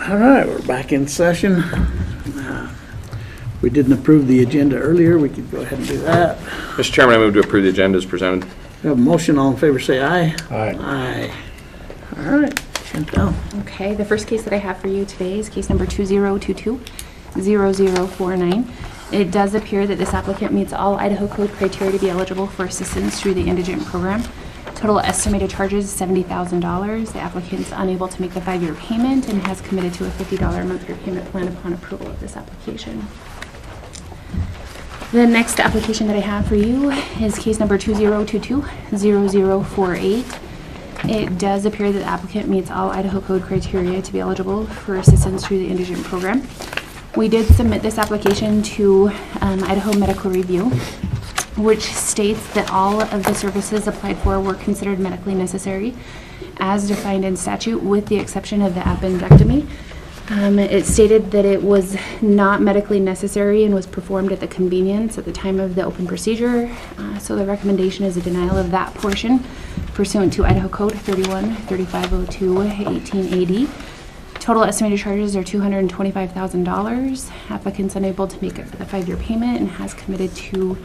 All right, we're back in session. We didn't approve the agenda earlier. We could go ahead and do that. Mr. Chairman, I move to approve the agenda as presented. We have a motion. All in favor, say aye. Aye. Aye. All right, sent down. Okay, the first case that I have for you today is case number 2022-0049. It does appear that this applicant meets all Idaho Code criteria to be eligible for assistance through the indigent program. Total estimated charges is $70,000. The applicant is unable to make the 5-year payment and has committed to a $50 a month repayment plan upon approval of this application. The next application that I have for you is case number 2022-0048. It does appear that the applicant meets all Idaho Code criteria to be eligible for assistance through the indigent program. We did submit this application to Idaho Medical Review, which states that all of the services applied for were considered medically necessary as defined in statute with the exception of the appendectomy. It stated that it was not medically necessary and was performed at the convenience at the time of the open procedure. So the recommendation is a denial of that portion pursuant to Idaho Code 31-3502-1880. Total estimated charges are $225,000. Applicant's unable to make it for the 5-year payment and has committed to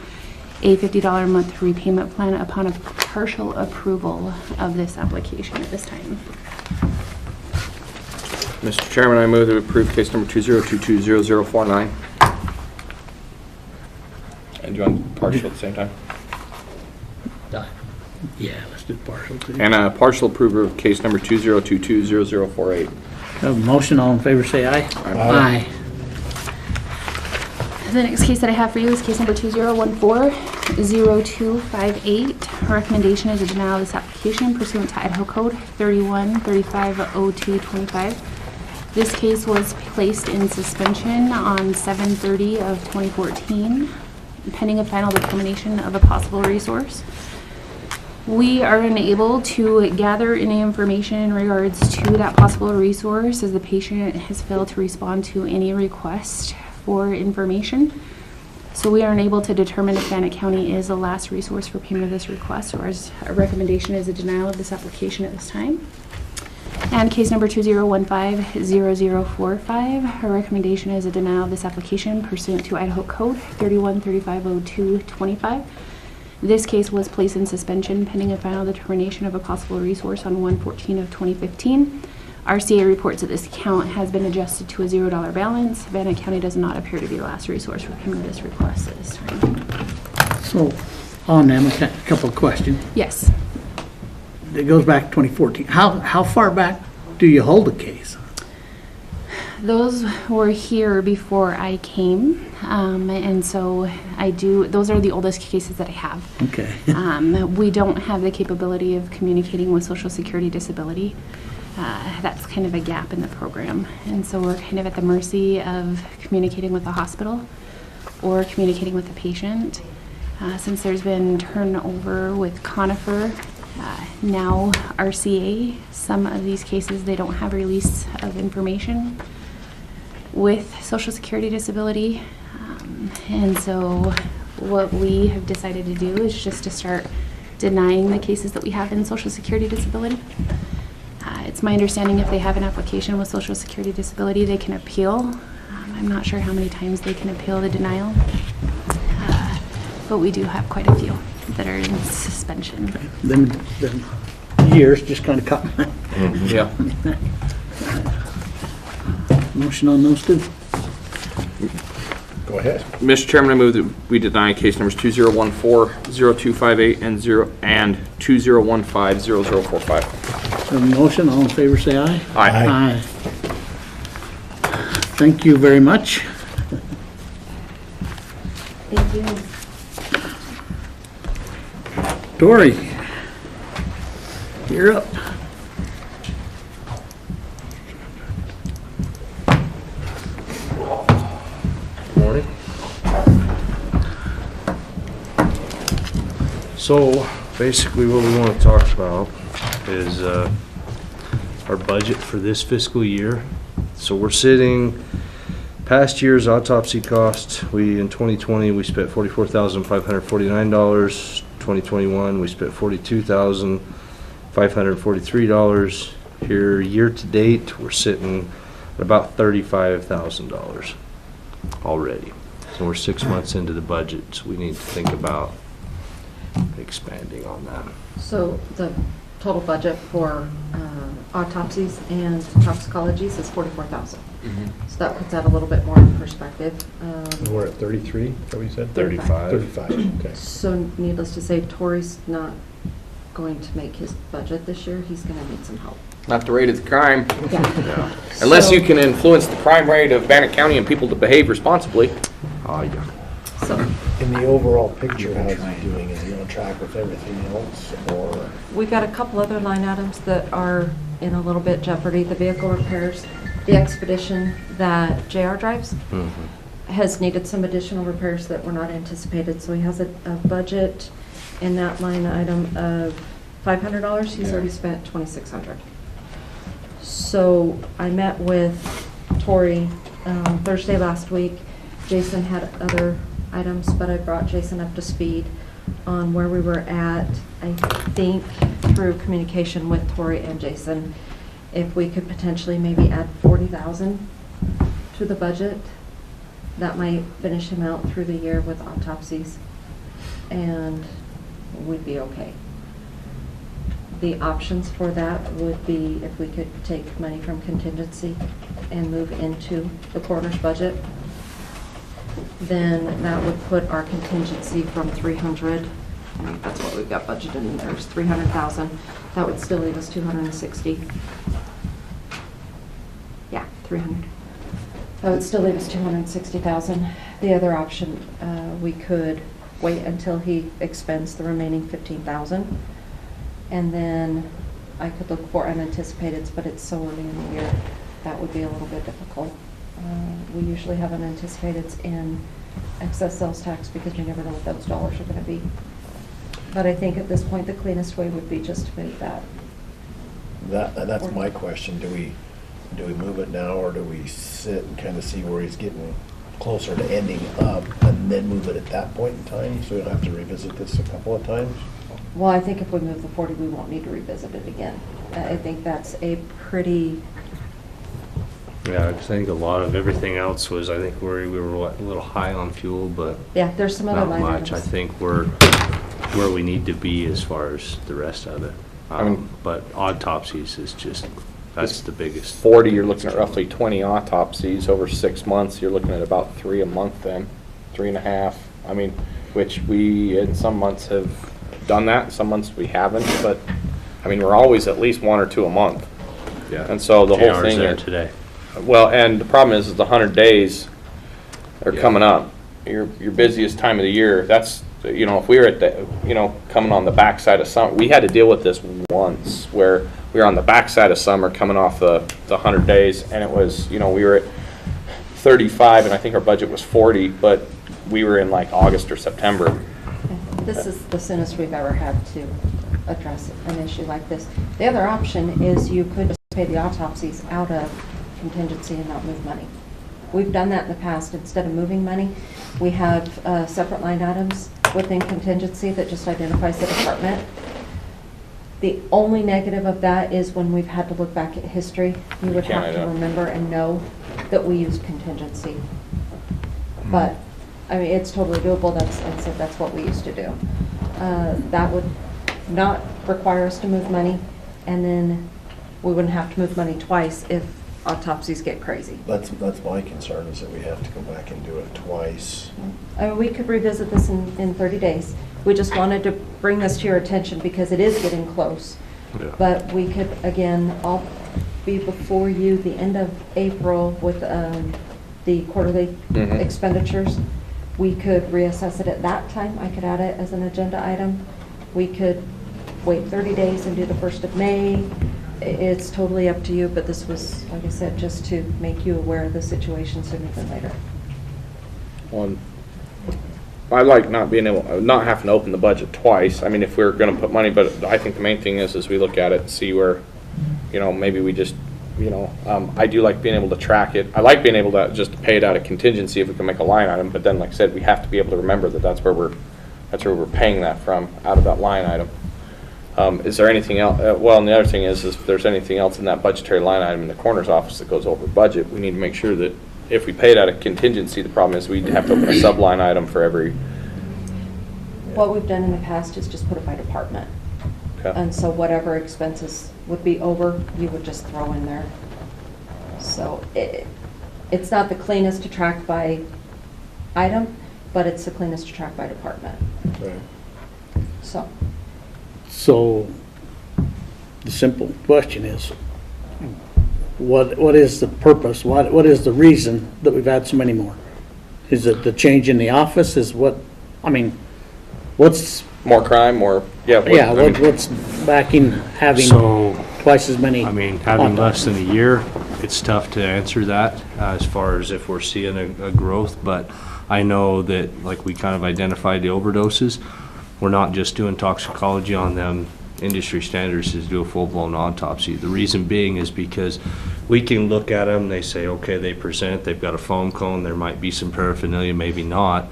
a $50 a month repayment plan upon a partial approval of this application at this time. Mr. Chairman, I move to approve case number 2022-0049. And do you want partial at the same time? Yeah, let's do partial too. And a partial approval of case number 2022-0048. Have a motion. All in favor, say aye. Aye. The next case that I have for you is case number 2014-0258. Recommendation is a denial of this application pursuant to Idaho Code 31-3502-25. This case was placed in suspension on 7/30 of 2014, pending a final determination of a possible resource. We are unable to gather any information in regards to that possible resource as the patient has failed to respond to any request for information. So we are unable to determine if Bannock County is the last resource for payment of this request, or as a recommendation is a denial of this application at this time. And case number 2015-0045, our recommendation is a denial of this application pursuant to Idaho Code 31-3502-25. This case was placed in suspension pending a final determination of a possible resource on 1/14 of 2015. RCA reports that this account has been adjusted to a $0 balance. Bannock County does not appear to be the last resource for payment of this request at this time. So, on them, a couple of questions. Yes. It goes back to 2014. How far back do you hold a case? Those were here before I came, and so those are the oldest cases that I have. Okay. We don't have the capability of communicating with Social Security Disability. That's kind of a gap in the program, and so we're kind of at the mercy of communicating with the hospital or communicating with the patient. Since there's been turnover with Conifer, now RCA, some of these cases they don't have release of information with Social Security Disability, and so what we have decided to do is just to start denying the cases that we have in Social Security Disability. It's my understanding if they have an application with Social Security Disability, they can appeal. I'm not sure how many times they can appeal the denial, but we do have quite a few that are in suspension. Them years just kind of caught my Yeah. motion on those two. Go ahead. Mr. Chairman, I move that we deny case numbers 2014-0258 and 2015-0045. Have a motion. All in favor, say aye. Aye. Aye. Thank you very much. Thank you. Dory, you're up. Morning. So basically what we want to talk about is our budget for this fiscal year. So we're sitting past year's autopsy cost. In 2020 we spent $44,549. 2021 we spent $42,543. Here year to date we're sitting at about $35,000 already. So we're 6 months into the budget, so we need to think about expanding on that. So the total budget for autopsies and toxicologies is 44,000. So that puts that a little bit more in perspective. We're at 33, is that what you said? 35. 35, okay. So needless to say, Tori's not going to make his budget this year. He's going to need some help. Not the rate of the crime. Yeah. Unless So- you can influence the crime rate of Bannock County and people to behave responsibly. Oh, yeah. So In the overall picture, how's he doing? Is he on track with everything else, or? we've got a couple other line items that are in a little bit jeopardy. The vehicle repairs, the expedition that JR drives has needed some additional repairs that were not anticipated. So he has a budget in that line item of $500. He's already spent $2,600. So I met with Tori Thursday last week. Jason had other items, but I brought Jason up to speed on where we were at. I think through communication with Tori and Jason, if we could potentially maybe add 40,000 to the budget, that might finish him out through the year with autopsies, and we'd be okay. The options for that would be if we could take money from contingency and move into the coroner's budget. Then that would put our contingency from 300, I think that's what we've got budgeted in there, is 300,000. That would still leave us 260. Yeah, 300. That would still leave us 260,000. The other option, we could wait until he expends the remaining 15,000. And then I could look for unanticipated, but it's so early in the year, that would be a little bit difficult. We usually have unanticipated in excess sales tax because we never know what those dollars are going to be. But I think at this point, the cleanest way would be just to move that. That's my question. Do we move it now, or do we sit and kind of see where he's getting closer to ending up and then move it at that point in time, so we don't have to revisit this a couple of times? Well, I think if we move the 40, we won't need to revisit it again. I think that's a pretty, Yeah, I think a lot of everything else was, I think we were a little high on fuel, but yeah, there's some other not line much. items. I think we're where we need to be as far as the rest of it. I mean- But autopsies is just, that's the biggest. 40, you're looking at roughly 20 autopsies over 6 months. You're looking at about 3 a month then, 3.5. I mean, which we in some months have done that, some months we haven't, but I mean, we're always at least 1 or 2 a month. Yeah. And so the whole JR's thing there is- today. Well, and the problem is the 100 days are Yeah. coming up. Your busiest time of the year. That's, you know, if we were at the, you know, coming on the backside of summer, we had to deal with this once where we were on the backside of summer coming off the 100 days, and it was, you know, we were at 35 and I think our budget was 40, but we were in like August or September. This is the soonest we've ever had to address an issue like this. The other option is you could just pay the autopsies out of contingency and not move money. We've done that in the past. Instead of moving money, we have separate line items within contingency that just identifies the department. The only negative of that is when we've had to look back at history, you would have to remember and know that we used contingency. But, I mean, it's totally doable. That's what we used to do. That would not require us to move money, and then we wouldn't have to move money twice if autopsies get crazy. That's my concern, is that we have to go back and do it twice. I mean, we could revisit this in 30 days. We just wanted to bring this to your attention because it is getting close. Yeah. But we could, again, I'll be before you the end of April with the quarterly expenditures. We could reassess it at that time. I could add it as an agenda item. We could wait 30 days and do the 1st of May. It's totally up to you, but this was, like I said, just to make you aware of the situation sooner than later. One, I like not having to open the budget twice. I mean, if we're going to put money, but I think the main thing is we look at it and see where, you know, maybe we just, you know, I do like being able to track it. I like being able to just pay it out of contingency if we can make a line item, but then, like I said, we have to be able to remember that that's where we're paying that from, out of that line item. Is there anything else, well, and the other thing is if there's anything else in that budgetary line item in the coroner's office that goes over budget, we need to make sure that if we pay it out of contingency, the problem is we'd have to open a sub-line item for every, What we've done in the past is just put it by department. okay. And so whatever expenses would be over, you would just throw in there. So it's not the cleanest to track by item, but it's the cleanest to track by department. Right. So, So the simple question is, what is the purpose? What is the reason that we've had so many more? Is it the change in the office? Is what, I mean, what's, More crime, more, yeah. yeah, what's backing having So, twice as many? I mean, having less autopsies? than a year, it's tough to answer that as far as if we're seeing a growth, but I know that, like we kind of identified the overdoses, we're not just doing toxicology on them. Industry standards is do a full-blown autopsy. The reason being is because we can look at them, they say, okay, they present, they've got a foam cone, there might be some paraphernalia, maybe not.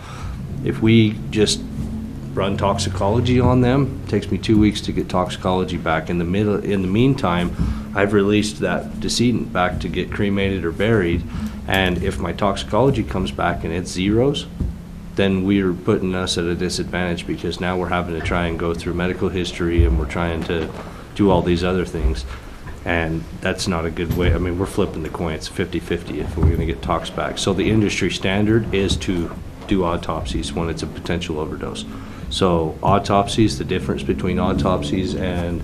If we just run toxicology on them, it takes me 2 weeks to get toxicology back. In the meantime, I've released that decedent back to get cremated or buried, and if my toxicology comes back and it's zeros, then we're putting us at a disadvantage because now we're having to try and go through medical history and we're trying to do all these other things. And that's not a good way. I mean, we're flipping the coin. It's 50-50 if we're going to get tox back. So the industry standard is to do autopsies when it's a potential overdose. So autopsies, the difference between autopsies and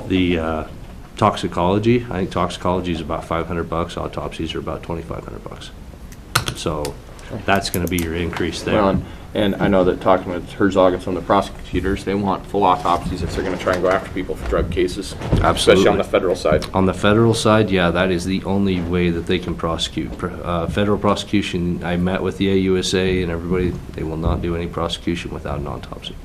the toxicology, I think toxicology is about $500. Autopsies are about $2,500. So that's going to be your increase there. Well, and I know that talking with Herzog and some of the prosecutors, they want full autopsies if they're going to try and go after people for drug cases. Especially on Absolutely. the federal side. On the federal side, yeah, that is the only way that they can prosecute. Federal prosecution, I met with the AUSA and everybody, they will not do any prosecution without an autopsy.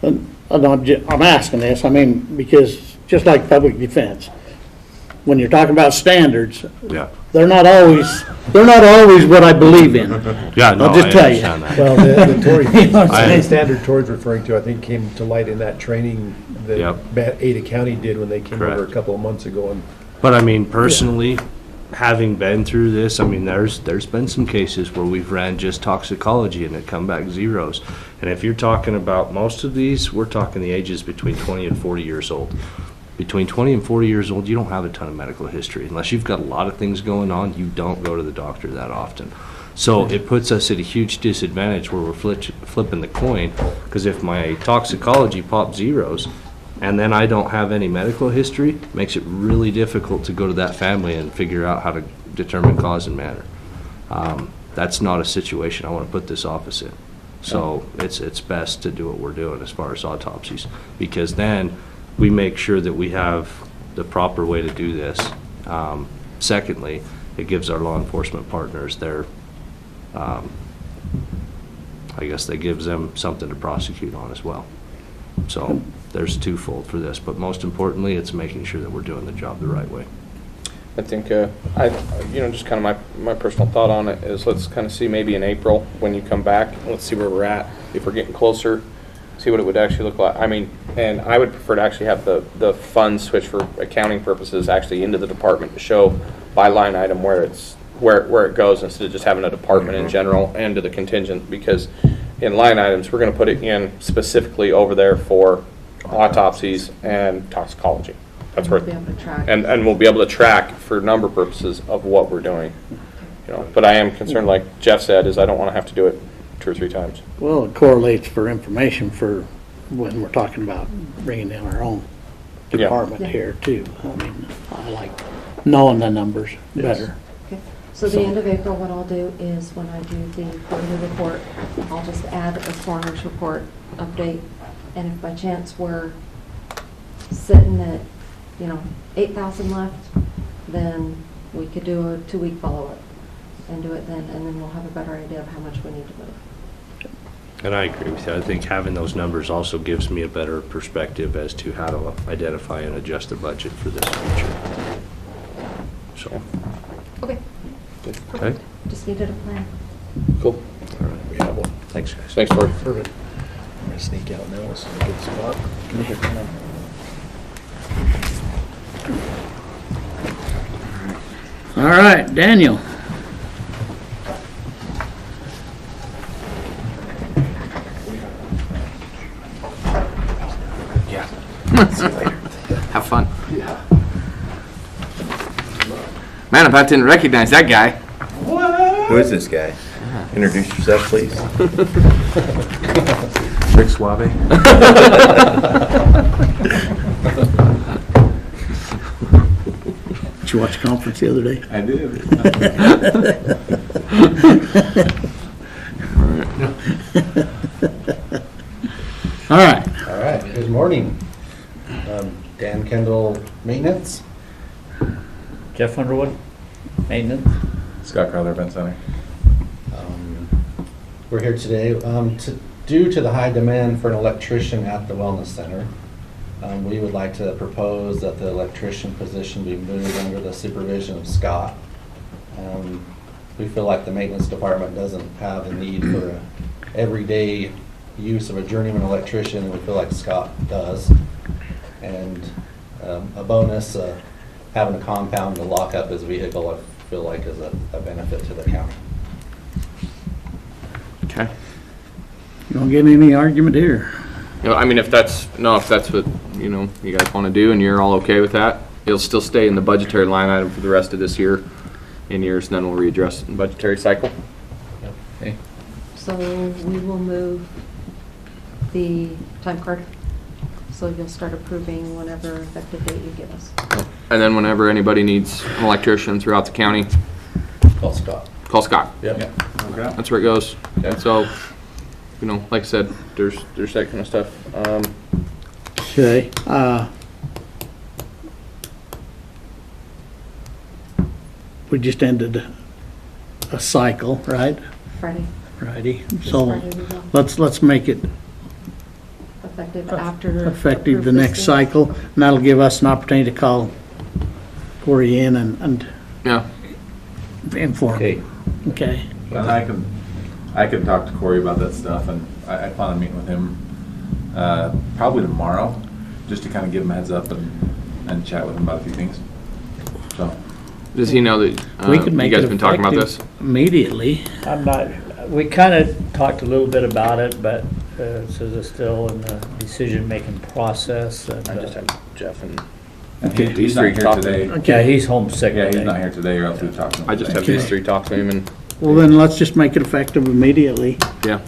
And I'm asking this, I mean, because just like public defense, when you're talking about standards, Yeah. they're not always what I believe in. Yeah, no, I'll just I tell you. understand that. Well, the Tory, You know what I'm the saying? standard Tory's referring to, I think, came to light in that training Yep. that Ada County did when they came over a Correct. couple of months ago. And But I mean, personally, having been through this, I mean, there's been some cases where we've ran just toxicology and it come back zeros. And if you're talking about most of these, we're talking the ages between 20 and 40 years old. Between 20 and 40 years old, you don't have a ton of medical history. Unless you've got a lot of things going on, you don't go to the doctor that often. So it puts us at a huge disadvantage where we're flipping the coin, because if my toxicology pops zeros, and then I don't have any medical history, it makes it really difficult to go to that family and figure out how to determine cause and manner. That's not a situation I want to put this office in. So it's best to do what we're doing as far as autopsies, because then we make sure that we have the proper way to do this. Secondly, it gives our law enforcement partners their, I guess that gives them something to prosecute on as well. So there's twofold for this, but most importantly, it's making sure that we're doing the job the right way. I think, just kind of my personal thought on it is let's kind of see maybe in April when you come back, let's see where we're at. If we're getting closer, see what it would actually look like. I mean, and I would prefer to actually have the funds switch for accounting purposes actually into the department to show by line item where it goes instead of just having a department in general and to the contingent, because in line items, we're going to put it in specifically over there for autopsies and toxicology. That's where, we'll be able to track. and we'll be able to track for number purposes of what we're doing. But I am concerned, like Jeff said, is I don't want to have to do it 2 or 3 times. Well, it correlates for information for when we're talking about bringing in our own department Yeah. here too. I mean, I like knowing the numbers better. Okay. So the end of April, what I'll do is when I do the quarterly report, I'll just add a coroner's report update. And if by chance we're sitting at, 8,000 left, then we could do a 2-week follow-up and do it then, and then we'll have a better idea of how much we need to move. And I agree with you. I think having those numbers also gives me a better perspective as to how to identify and adjust the budget for this future. So, Okay. okay. Just needed a plan. Cool. All right. we have one. Thanks, guys. Thanks, Tori. Perfect. to sneak out now. This is a good spot. All right, Daniel. Have fun. Man, I about didn't recognize that guy. Who is this guy? Introduce yourself, please. Rick Suave. Did you watch the conference the other day? I did. All right. All right, good morning. Dan Kendall, Maintenance. Jeff Underwood, Maintenance. Scott Crowther, Event Center. We're here today due to the high demand for an electrician at the Wellness Center. We would like to propose that the electrician position be moved under the supervision of Scott. We feel like the maintenance department doesn't have a need for a everyday use of a journeyman electrician, and we feel like Scott does. And a bonus, having a compound to lock up his vehicle, I feel like is a benefit to the county. Okay. You don't get any argument here. You know, I mean, if that's what, you know, you guys want to do and you're all okay with that, it'll still stay in the budgetary line item for the rest of this year, and then we'll readdress it in budgetary cycle. Okay. So we will move the time card. So you'll start approving whenever effective date you give us. And then whenever anybody needs an electrician throughout the county, Call Scott. call Scott. Yep. That's where it goes. And so, you know, like I said, there's that kind of stuff. Okay. We just ended a cycle, right? Friday. Friday. This So Friday we will. let's make it Effective after. effective the approved next listing. cycle, and that'll give us an opportunity to call Corey in and Yeah. inform. Okay. Okay. And I can talk to Corey about that stuff, and I plan on meeting with him probably tomorrow, just to kind of give him a heads up and chat with him about a few things. So, Does he know that We could make you guys it been talking about this? effective immediately. I'm not, we kind of talked a little bit about it, but so it's still in the decision-making process. And, I just had Jeff and Okay. he's not here today. Yeah, Okay. he's homesick Yeah, he's today. not here today, or else we've talked to him. I just today. have these three talk to him, and Well, then let's just make it effective immediately. yeah,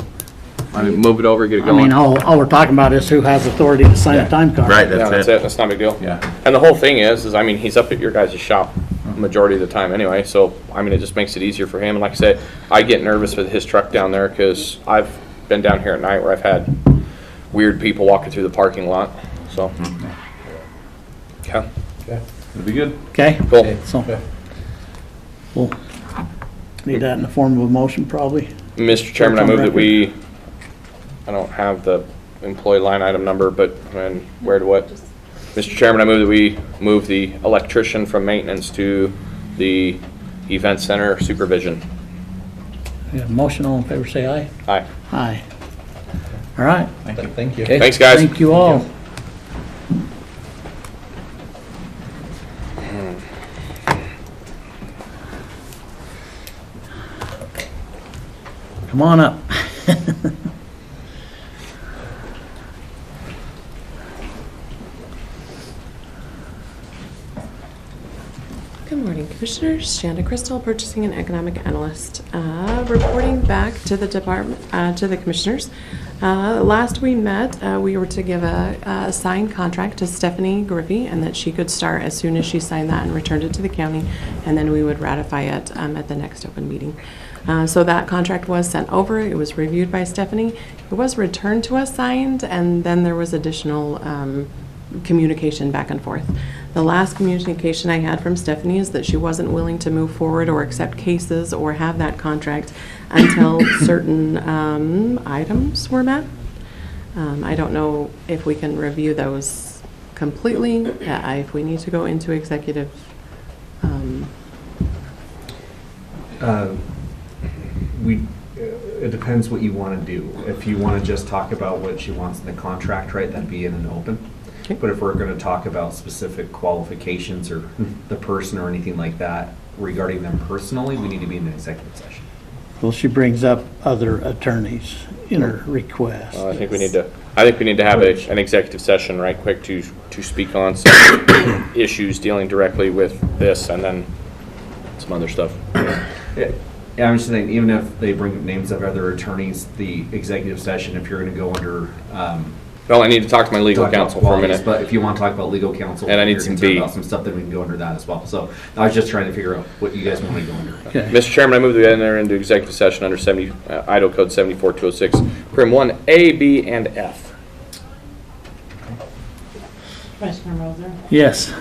I mean, move it over, get it I going. mean, all we're talking about is who has authority to sign a Yeah. time card. Right, Yeah, that's it. That's not a big deal. Yeah. And the whole thing is I mean, he's up at your guys' shop majority of the time anyway, so, I mean, it just makes it easier for him. And like I said, I get nervous with his truck down there, because I've been down here at night where I've had weird people walking through the parking lot, so. Okay, It'll be good. Okay? cool. So, we'll need that in the form of a motion, probably. Mr. Chairman, I move that we, I don't have the employee line item number, but, and where to what? Mr. Chairman, I move that we move the electrician from maintenance to the event center supervision. We have a motion, all in favor, say aye. Aye. Aye. All right. Thank you. Thanks, guys. Thank you all. Come on up. Good morning, Commissioners. Shanda Crystal, Purchasing and Economic Analyst. Reporting back to the department, to the Commissioners. Last we met, we were to give a signed contract to Stephanie Griffey, and that she could start as soon as she signed that and returned it to the county, and then we would ratify it at the next open meeting. So that contract was sent over. It was reviewed by Stephanie. It was returned to us signed, and then there was additional communication back and forth. The last communication I had from Stephanie is that she wasn't willing to move forward or accept cases or have that contract until certain items were met. I don't know if we can review those completely, if we need to go into executive. We, it depends what you want to do. If you want to just talk about what she wants in the contract, right, that'd be in an open. Okay. But if we're going to talk about specific qualifications or the person or anything like that regarding them personally, we need to be in an executive session. Well, she brings up other attorneys in her request. I think we need to have an executive session right quick to speak on some issues dealing directly with this and then some other stuff. Yeah, I'm just saying, even if they bring up names of other attorneys, the executive session, if you're going to go under. Well, I need to talk to my legal talk about counsel for a qualities, minute. But if you want to talk about legal counsel. And I need you're some concerned B. about some stuff, then we can go under that as well. So I was just trying to figure out what you guys want to go under. Okay. Mr. Chairman, I move that we enter into executive session under Idaho Code 74206, Prim 1, A, B, and F. Commissioner Moser, Yes.